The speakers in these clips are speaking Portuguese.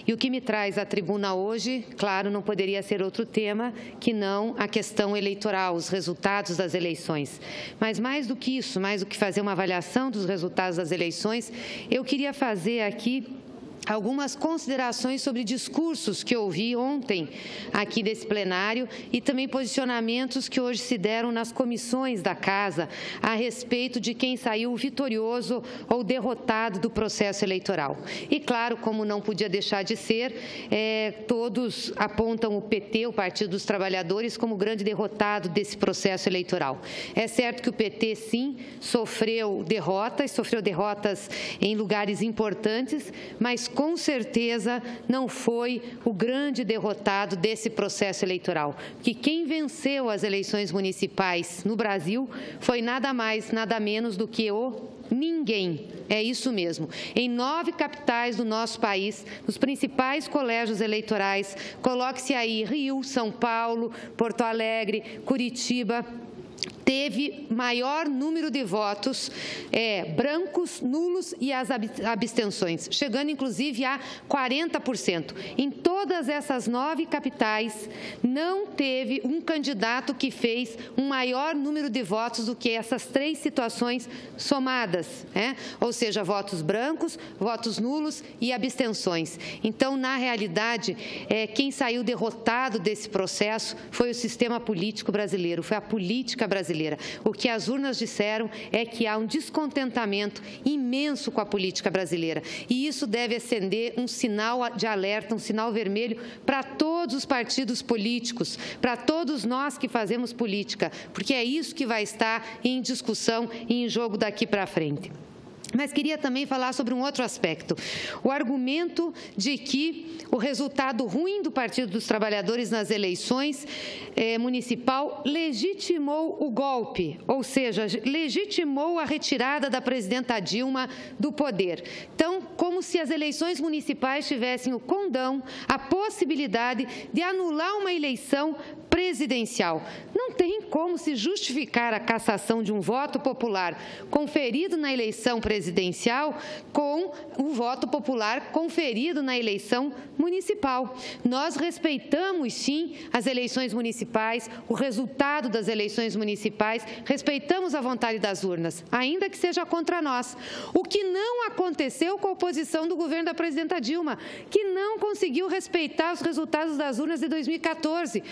E o que me traz à tribuna hoje, claro, não poderia ser outro tema que não a questão eleitoral, os resultados das eleições. Mas mais do que isso, mais do que fazer uma avaliação dos resultados das eleições, eu queria fazer aqui algumas considerações sobre discursos que eu ouvi ontem aqui desse plenário e também posicionamentos que hoje se deram nas comissões da Casa a respeito de quem saiu vitorioso ou derrotado do processo eleitoral. E, claro, como não podia deixar de ser, todos apontam o PT, o Partido dos Trabalhadores, como grande derrotado desse processo eleitoral. É certo que o PT, sim, sofreu derrotas em lugares importantes, mas com certeza não foi o grande derrotado desse processo eleitoral, que quem venceu as eleições municipais no Brasil foi nada mais, nada menos do que o ninguém. É isso mesmo. Em 9 capitais do nosso país, nos principais colégios eleitorais, coloque-se aí Rio, São Paulo, Porto Alegre, Curitiba, teve maior número de votos brancos, nulos e as abstenções, chegando inclusive a 40%. Em todas essas 9 capitais, não teve um candidato que fez um maior número de votos do que essas 3 situações somadas, ou seja, votos brancos, votos nulos e abstenções. Então, na realidade, quem saiu derrotado desse processo foi o sistema político brasileiro, foi a política brasileira. O que as urnas disseram é que há um descontentamento imenso com a política brasileira. E isso deve acender um sinal de alerta, um sinal vermelho para todos os partidos políticos, para todos nós que fazemos política, porque é isso que vai estar em discussão e em jogo daqui para frente. Mas queria também falar sobre um outro aspecto. O argumento de que o resultado ruim do Partido dos Trabalhadores nas eleições municipal legitimou o golpe, ou seja, legitimou a retirada da presidenta Dilma do poder. Então, como se as eleições municipais tivessem o condão, a possibilidade de anular uma eleição presidencial. Não tem como se justificar a cassação de um voto popular conferido na eleição presidencial com o voto popular conferido na eleição municipal. Nós respeitamos, sim, as eleições municipais, o resultado das eleições municipais, respeitamos a vontade das urnas, ainda que seja contra nós. O que não aconteceu com a oposição do governo da presidenta Dilma, que não conseguiu respeitar os resultados das urnas de 2014,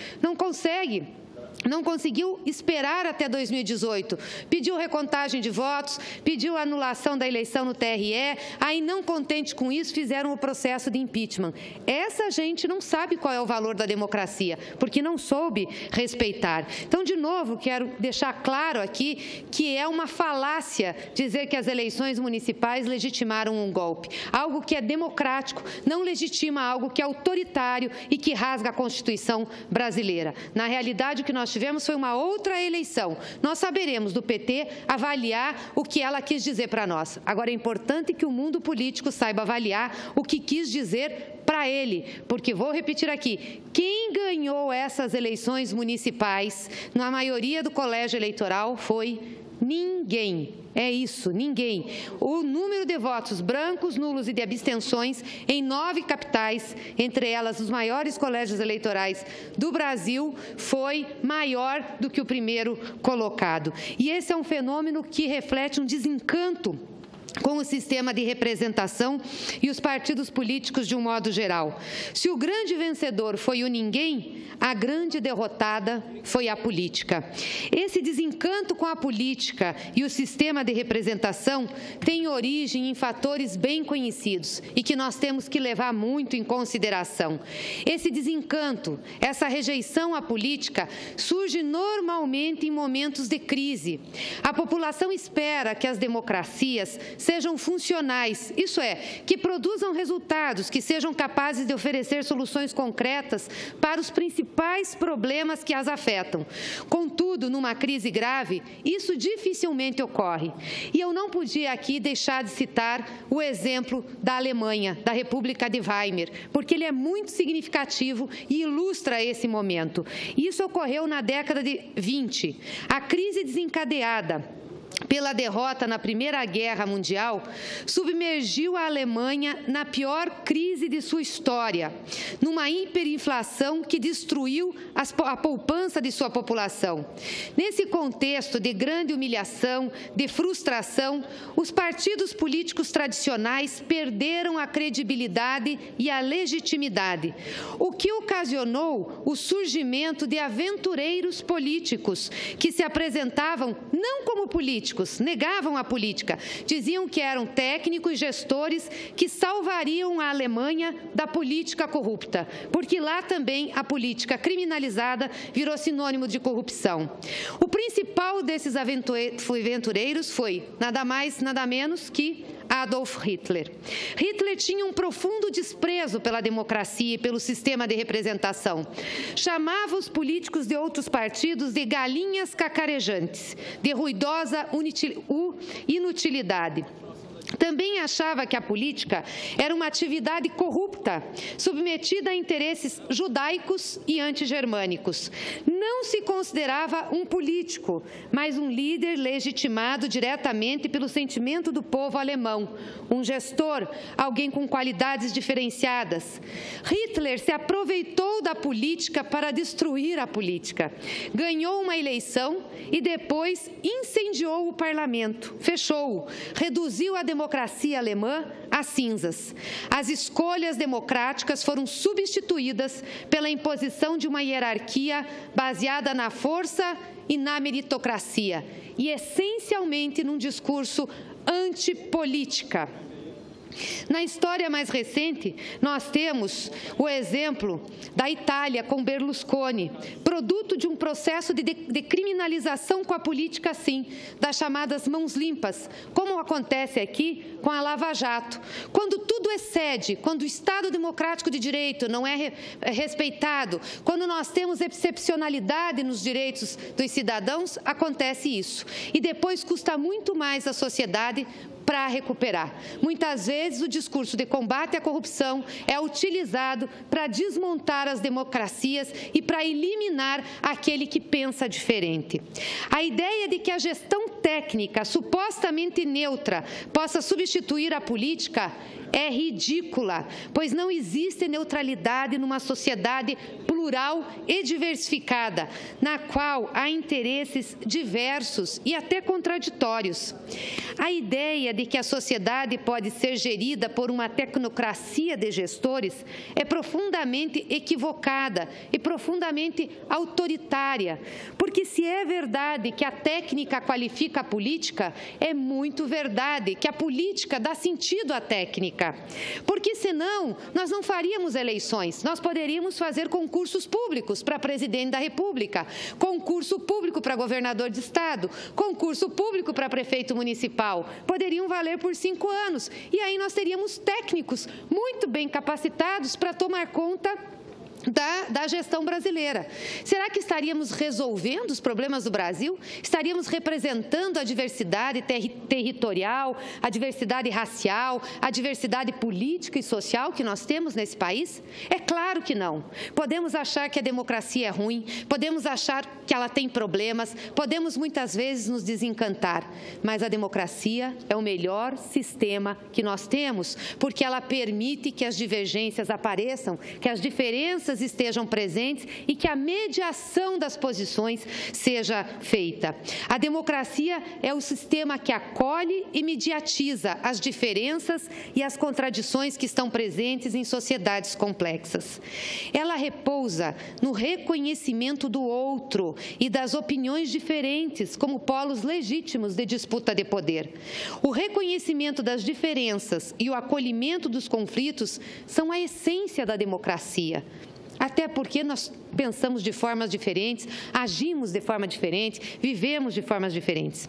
não conseguiu esperar até 2018, pediu recontagem de votos, pediu anulação da eleição no TRE, aí não contente com isso, fizeram o processo de impeachment. Essa gente não sabe qual é o valor da democracia, porque não soube respeitar. Então, de novo, quero deixar claro aqui que é uma falácia dizer que as eleições municipais legitimaram um golpe. Algo que é democrático não legitima algo que é autoritário e que rasga a Constituição brasileira. Na realidade, o que nós tivemos foi uma outra eleição. Nós saberemos do PT avaliar o que ela quis dizer para nós. Agora, é importante que o mundo político saiba avaliar o que quis dizer para ele, porque, vou repetir aqui, quem ganhou essas eleições municipais, na maioria do colégio eleitoral, foi ninguém. É isso, ninguém. O número de votos brancos, nulos e de abstenções em 9 capitais, entre elas os maiores colégios eleitorais do Brasil, foi maior do que o primeiro colocado. E esse é um fenômeno que reflete um desencanto com o sistema de representação e os partidos políticos de um modo geral. Se o grande vencedor foi o ninguém, a grande derrotada foi a política. Esse desencanto com a política e o sistema de representação tem origem em fatores bem conhecidos e que nós temos que levar muito em consideração. Esse desencanto, essa rejeição à política, surge normalmente em momentos de crise. A população espera que as democracias sejam funcionais, isso é, que produzam resultados, que sejam capazes de oferecer soluções concretas para os principais problemas que as afetam. Contudo, numa crise grave, isso dificilmente ocorre. E eu não podia aqui deixar de citar o exemplo da Alemanha, da República de Weimar, porque ele é muito significativo e ilustra esse momento. Isso ocorreu na década de 20. A crise desencadeada pela derrota na Primeira Guerra Mundial, submergiu a Alemanha na pior crise de sua história, numa hiperinflação que destruiu a poupança de sua população. Nesse contexto de grande humilhação, de frustração, os partidos políticos tradicionais perderam a credibilidade e a legitimidade, o que ocasionou o surgimento de aventureiros políticos que se apresentavam não como políticos, negavam a política, diziam que eram técnicos e gestores que salvariam a Alemanha da política corrupta, porque lá também a política criminalizada virou sinônimo de corrupção. O principal desses aventureiros foi nada mais, nada menos que Adolf Hitler. Hitler tinha um profundo desprezo pela democracia e pelo sistema de representação. Chamava os políticos de outros partidos de galinhas cacarejantes, de ruidosa inutilidade. Também achava que a política era uma atividade corrupta, submetida a interesses judaicos e antigermânicos. Não se considerava um político, mas um líder legitimado diretamente pelo sentimento do povo alemão, um gestor, alguém com qualidades diferenciadas. Hitler se aproveitou da política para destruir a política. Ganhou uma eleição e depois incendiou o parlamento, fechou-o, reduziu a democracia alemã a cinzas. As escolhas democráticas foram substituídas pela imposição de uma hierarquia baseada na força e na meritocracia, e essencialmente num discurso antipolítica. Na história mais recente, nós temos o exemplo da Itália com Berlusconi, produto de um processo de criminalização com a política, sim, das chamadas mãos limpas, como acontece aqui com a Lava Jato. Quando tudo excede, quando o Estado democrático de direito não é respeitado, quando nós temos excepcionalidade nos direitos dos cidadãos, acontece isso. E depois custa muito mais à sociedade para recuperar. Muitas vezes o discurso de combate à corrupção é utilizado para desmontar as democracias e para eliminar aquele que pensa diferente. A ideia de que a gestão técnica, supostamente neutra, possa substituir a política é ridícula, pois não existe neutralidade numa sociedade plural e diversificada, na qual há interesses diversos e até contraditórios. A ideia de que a sociedade pode ser gerida por uma tecnocracia de gestores é profundamente equivocada e profundamente autoritária, porque se é verdade que a técnica qualifica a política, é muito verdade que a política dá sentido à técnica. Porque senão nós não faríamos eleições, nós poderíamos fazer concursos públicos para presidente da República, concurso público para governador de estado, concurso público para prefeito municipal, poderiam valer por 5 anos e aí nós teríamos técnicos muito bem capacitados para tomar conta da gestão brasileira. Será que estaríamos resolvendo os problemas do Brasil? Estaríamos representando a diversidade territorial, a diversidade racial, a diversidade política e social que nós temos nesse país? É claro que não. Podemos achar que a democracia é ruim, podemos achar que ela tem problemas, podemos muitas vezes nos desencantar, mas a democracia é o melhor sistema que nós temos, porque ela permite que as divergências apareçam, que as diferenças estejam presentes e que a mediação das posições seja feita. A democracia é o sistema que acolhe e mediatiza as diferenças e as contradições que estão presentes em sociedades complexas. Ela repousa no reconhecimento do outro e das opiniões diferentes como polos legítimos de disputa de poder. O reconhecimento das diferenças e o acolhimento dos conflitos são a essência da democracia. Até porque nós pensamos de formas diferentes, agimos de forma diferente, vivemos de formas diferentes.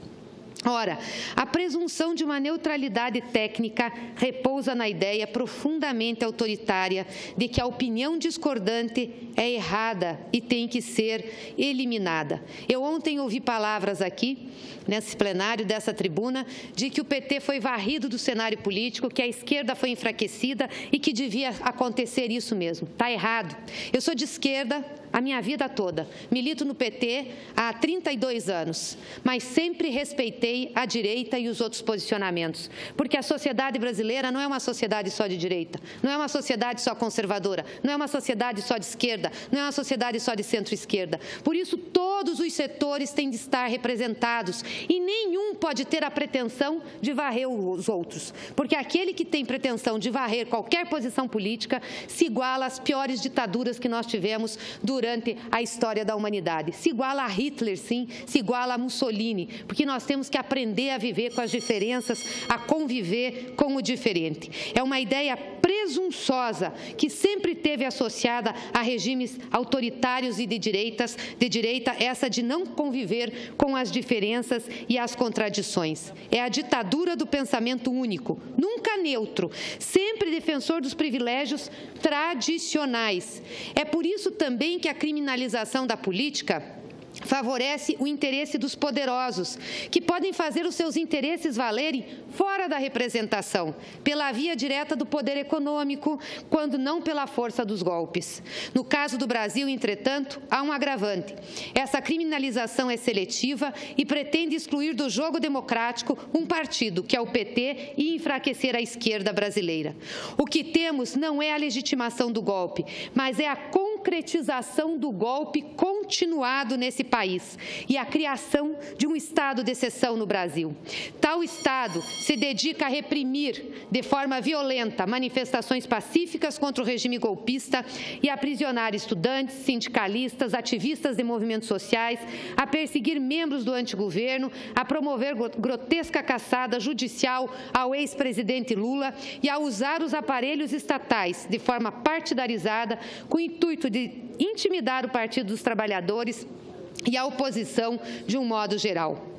Ora, a presunção de uma neutralidade técnica repousa na ideia profundamente autoritária de que a opinião discordante é errada e tem que ser eliminada. Eu ontem ouvi palavras aqui, nesse plenário dessa tribuna, de que o PT foi varrido do cenário político, que a esquerda foi enfraquecida e que devia acontecer isso mesmo. Está errado. Eu sou de esquerda, a minha vida toda. Milito no PT há 32 anos, mas sempre respeitei a direita e os outros posicionamentos, porque a sociedade brasileira não é uma sociedade só de direita, não é uma sociedade só conservadora, não é uma sociedade só de esquerda, não é uma sociedade só de centro-esquerda. Por isso, todos os setores têm de estar representados e nenhum pode ter a pretensão de varrer os outros, porque aquele que tem pretensão de varrer qualquer posição política se iguala às piores ditaduras que nós tivemos durante a história da humanidade. Se iguala a Hitler, sim, se iguala a Mussolini, porque nós temos que aprender a viver com as diferenças, a conviver com o diferente. É uma ideia presunçosa que sempre teve associada a regimes autoritários e de direita, essa de não conviver com as diferenças e as contradições. É a ditadura do pensamento único, nunca neutro, sempre defensor dos privilégios tradicionais. É por isso também que a criminalização da política favorece o interesse dos poderosos, que podem fazer os seus interesses valerem fora da representação, pela via direta do poder econômico, quando não pela força dos golpes. No caso do Brasil, entretanto, há um agravante. Essa criminalização é seletiva e pretende excluir do jogo democrático um partido, que é o PT, e enfraquecer a esquerda brasileira. O que temos não é a legitimação do golpe, mas é a concretização do golpe continuado nesse país e a criação de um estado de exceção no Brasil. Tal estado se dedica a reprimir de forma violenta manifestações pacíficas contra o regime golpista e a aprisionar estudantes, sindicalistas, ativistas de movimentos sociais, a perseguir membros do antigoverno, a promover grotesca caçada judicial ao ex-presidente Lula e a usar os aparelhos estatais de forma partidarizada com o intuito de intimidar o Partido dos Trabalhadores e a oposição de um modo geral.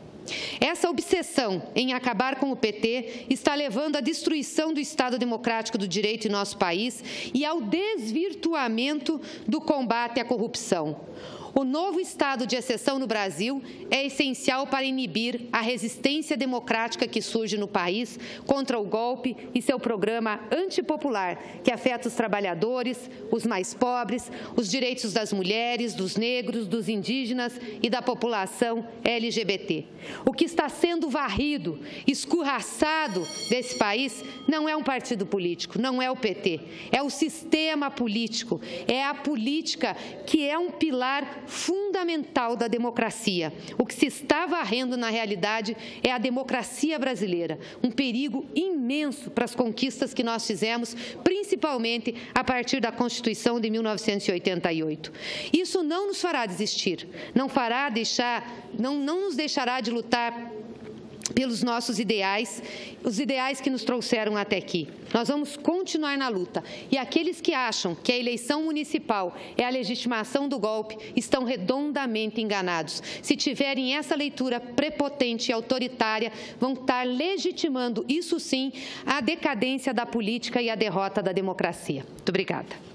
Essa obsessão em acabar com o PT está levando à destruição do Estado democrático do direito em nosso país e ao desvirtuamento do combate à corrupção. O novo estado de exceção no Brasil é essencial para inibir a resistência democrática que surge no país contra o golpe e seu programa antipopular, que afeta os trabalhadores, os mais pobres, os direitos das mulheres, dos negros, dos indígenas e da população LGBT. O que está sendo varrido, escorraçado desse país não é um partido político, não é o PT, é o sistema político, é a política que é um pilar fundamental da democracia. O que se está varrendo, na realidade, é a democracia brasileira, um perigo imenso para as conquistas que nós fizemos, principalmente a partir da Constituição de 1988. Isso não nos fará desistir, não nos deixará de lutar pelos nossos ideais, os ideais que nos trouxeram até aqui. Nós vamos continuar na luta. E aqueles que acham que a eleição municipal é a legitimação do golpe estão redondamente enganados. Se tiverem essa leitura prepotente e autoritária, vão estar legitimando, isso sim, a decadência da política e a derrota da democracia. Muito obrigada.